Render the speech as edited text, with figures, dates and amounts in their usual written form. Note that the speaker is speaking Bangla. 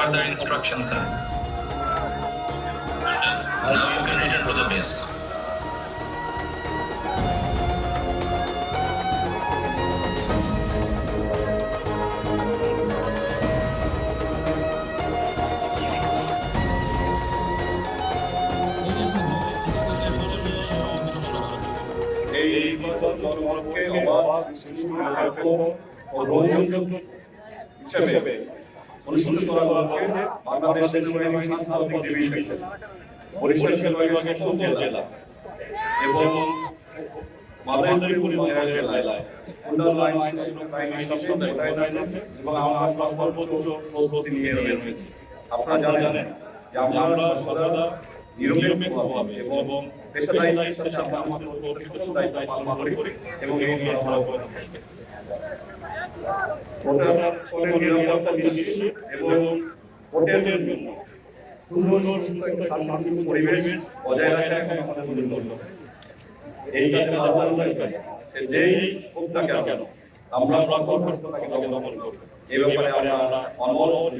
further instructions, sir. Now you can return to the base. এই নির্বাচন জনগণকে অবাধ, সুষ্ঠু, নিরপেক্ষ ও গ্রহণযোগ্য হিসেবে অনুষ্ঠিত করাকে বাংলাদেশের সেনাবাহিনীর সাংস্কৃতিক ডিভিশন বরিশাল বিভাগের সদর জেলা এবং মাদারীপুর জেলায় অন্যান্য আইন শৃঙ্খলা বাহিনীর সবসময় মোতায়েন আছে এবং আমরা সর্বোচ্চ প্রস্তুতি নিয়ে রয়েছি। আপনারা জানেন যে আমরা সদা নিরপেক্ষভাবে এবং পেশাদারিত্বের সাথে আমাদের প্রতিষ্ঠা দায়িত্ব পালন করি এবং এই আমরা ভোটার নিরাপত্তা নিশ্চিত এবং ভোটের জন্য সুন্দর সুস্থ একটা শান্তিপূর্ণ পরিবেশ বজায় রাখা আমাদের মূল লক্ষ্য। এই কাজে বাধা যেই হোক না কেন আমরা তাকে দমন করব। এই ব্যাপারে আমরা অনবরত